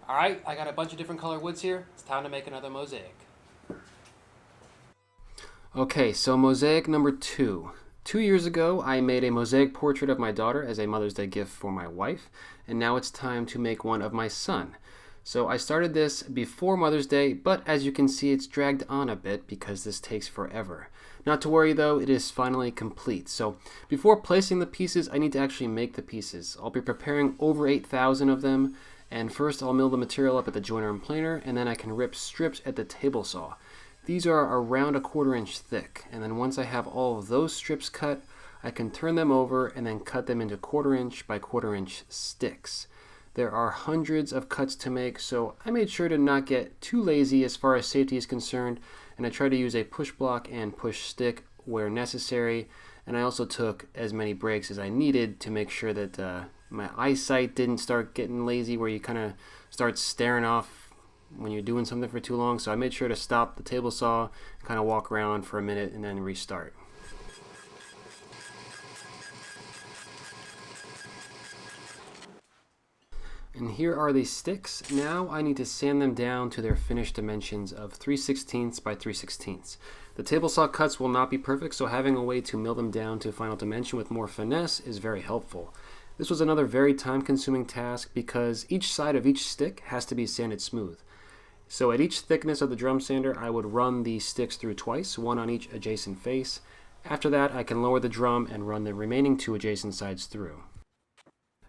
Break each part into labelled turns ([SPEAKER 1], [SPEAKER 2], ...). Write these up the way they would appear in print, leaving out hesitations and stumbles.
[SPEAKER 1] Alright, I got a bunch of different color woods here. It's time to make another mosaic. Okay, so mosaic number 2. 2 years ago, I made a mosaic portrait of my daughter as a Mother's Day gift for my wife, and now it's time to make one of my son. So I started this before Mother's Day, but as you can see, it's dragged on a bit because this takes forever. Not to worry though, it is finally complete. So before placing the pieces, I need to actually make the pieces. I'll be preparing over 8,000 of them, and first I'll mill the material up at the joiner and planer, and then I can rip strips at the table saw. These are around 1/4 inch thick, and then once I have all of those strips cut, I can turn them over and then cut them into 1/4 inch by 1/4 inch sticks. There are hundreds of cuts to make, so I made sure to not get too lazy as far as safety is concerned, and I tried to use a push block and push stick where necessary, and I also took as many breaks as I needed to make sure that my eyesight didn't start getting lazy where you kind of start staring off when you're doing something for too long. So I made sure to stop the table saw, kind of walk around for a minute, and then restart. And here are the sticks. Now I need to sand them down to their finished dimensions of 3/16 by 3/16. The table saw cuts will not be perfect, so having a way to mill them down to final dimension with more finesse is very helpful. This was another very time-consuming task because each side of each stick has to be sanded smooth. So at each thickness of the drum sander, I would run the sticks through twice, one on each adjacent face. After that, I can lower the drum and run the remaining 2 adjacent sides through.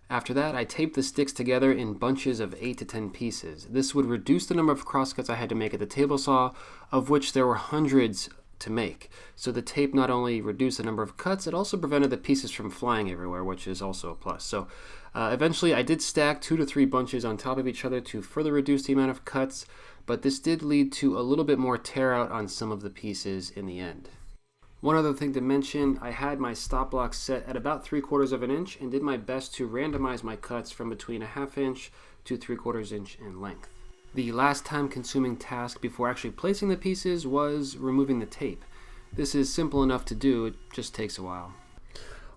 [SPEAKER 1] After that, I taped the sticks together in bunches of 8 to 10 pieces. This would reduce the number of crosscuts I had to make at the table saw, of which there were hundreds to make. So the tape not only reduced the number of cuts, it also prevented the pieces from flying everywhere, which is also a plus. So eventually I did stack 2 to 3 bunches on top of each other to further reduce the amount of cuts, but this did lead to a little bit more tear out on some of the pieces in the end. One other thing to mention, I had my stop block set at about 3/4 of an inch and did my best to randomize my cuts from between 1/2 inch to 3/4 inch in length. The last time consuming task before actually placing the pieces was removing the tape. This is simple enough to do, it just takes a while.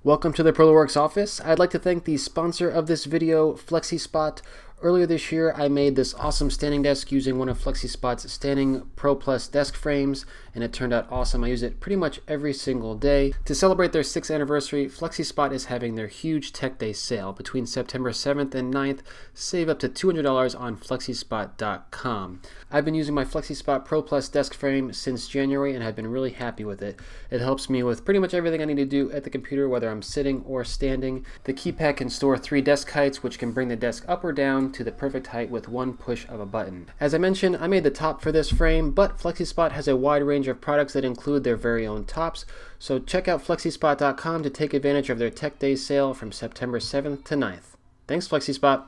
[SPEAKER 1] Welcome to the parillaworks office. I'd like to thank the sponsor of this video, FlexiSpot. Earlier this year, I made this awesome standing desk using one of FlexiSpot's standing Pro Plus desk frames, and it turned out awesome. I use it pretty much every single day. To celebrate their 6th anniversary, FlexiSpot is having their huge Tech Day sale between September 7th and 9th. Save up to $200 on FlexiSpot.com. I've been using my FlexiSpot Pro Plus desk frame since January and have been really happy with it. It helps me with pretty much everything I need to do at the computer, whether I'm sitting or standing. The keypad can store 3 desk heights, which can bring the desk up or down to the perfect height with one push of a button. As I mentioned, I made the top for this frame, but FlexiSpot has a wide range of products that include their very own tops, so check out FlexiSpot.com to take advantage of their Tech Day sale from September 7th to 9th. Thanks, FlexiSpot!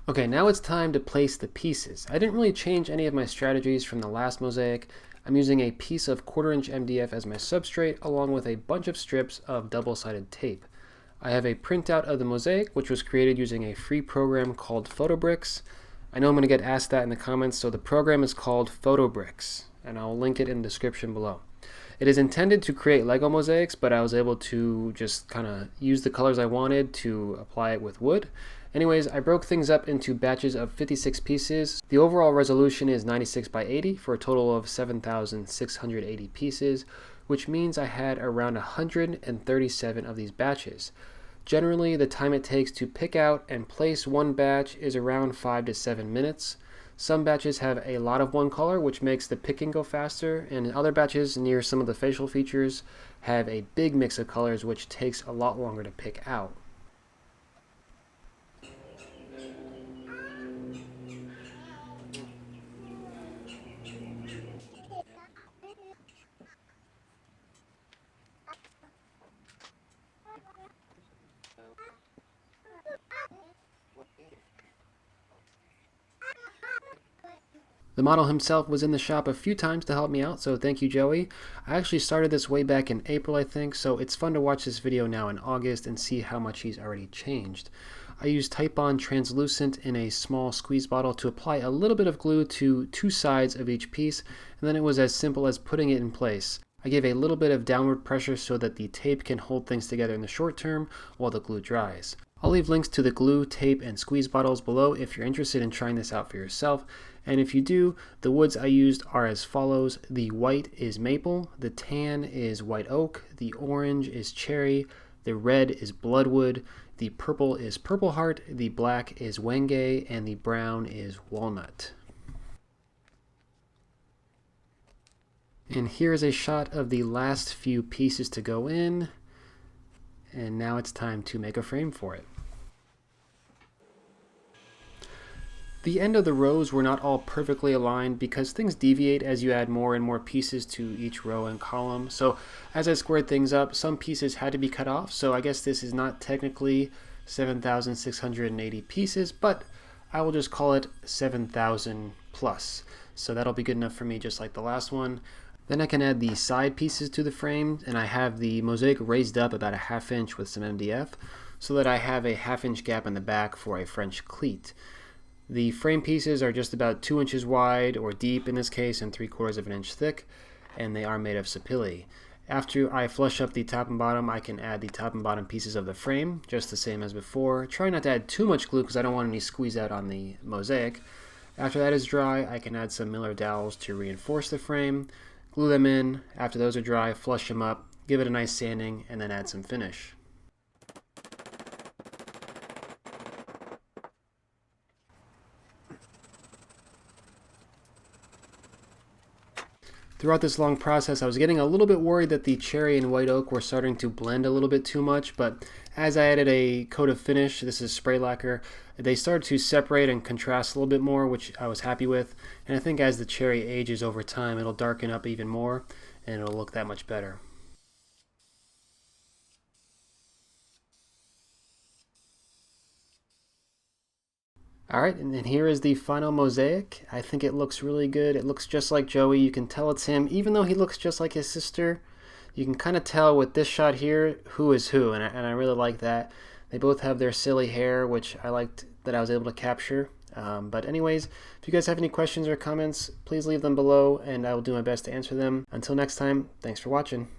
[SPEAKER 1] Okay, now it's time to place the pieces. I didn't really change any of my strategies from the last mosaic. I'm using a piece of 1/4 inch MDF as my substrate, along with a bunch of strips of double-sided tape. I have a printout of the mosaic, which was created using a free program called PhotoBricks. I know I'm going to get asked that in the comments, so the program is called PhotoBricks, and I'll link it in the description below. It is intended to create Lego mosaics, but I was able to just kind of use the colors I wanted to apply it with wood. Anyways, I broke things up into batches of 56 pieces. The overall resolution is 96 by 80 for a total of 7,680 pieces, which means I had around 137 of these batches. Generally, the time it takes to pick out and place one batch is around 5 to 7 minutes. Some batches have a lot of one color, which makes the picking go faster, and other batches near some of the facial features have a big mix of colors, which takes a lot longer to pick out. The model himself was in the shop a few times to help me out, so thank you, Joey. I actually started this way back in April, I think, so it's fun to watch this video now in August and see how much he's already changed. I used Type-On translucent in a small squeeze bottle to apply a little bit of glue to 2 sides of each piece, and then it was as simple as putting it in place. I give a little bit of downward pressure so that the tape can hold things together in the short term while the glue dries. I'll leave links to the glue, tape, and squeeze bottles below if you're interested in trying this out for yourself. And if you do, the woods I used are as follows. The white is maple, the tan is white oak, the orange is cherry, the red is bloodwood, the purple is purple heart, the black is wenge, and the brown is walnut. And here's a shot of the last few pieces to go in. And now it's time to make a frame for it. The end of the rows were not all perfectly aligned because things deviate as you add more and more pieces to each row and column. So as I squared things up, some pieces had to be cut off. So I guess this is not technically 7,680 pieces, but I will just call it 7,000 plus. So that'll be good enough for me, just like the last one. Then I can add the side pieces to the frame, and I have the Mosaic raised up about a ½ inch with some MDF so that I have a ½ inch gap in the back for a French cleat. The frame pieces are just about 2 inches wide, or deep in this case, and 3/4 of an inch thick, and they are made of sapilli. After I flush up the top and bottom, I can add the top and bottom pieces of the frame, just the same as before. Try not to add too much glue because I don't want any squeeze out on the Mosaic. After that is dry, I can add some Miller dowels to reinforce the frame, glue them in. After those are dry, flush them up, give it a nice sanding, and then add some finish. Throughout this long process, I was getting a little bit worried that the cherry and white oak were starting to blend a little bit too much, but as I added a coat of finish, this is spray lacquer, they started to separate and contrast a little bit more, which I was happy with. And I think as the cherry ages over time, it'll darken up even more, and it'll look that much better. Alright, and here is the final Mosaic. I think it looks really good. It looks just like Joey. You can tell it's him. Even though he looks just like his sister, you can kind of tell with this shot here who is who, and I really like that. They both have their silly hair, which I liked that I was able to capture. But anyways, if you guys have any questions or comments, please leave them below, and I will do my best to answer them. Until next time, thanks for watching.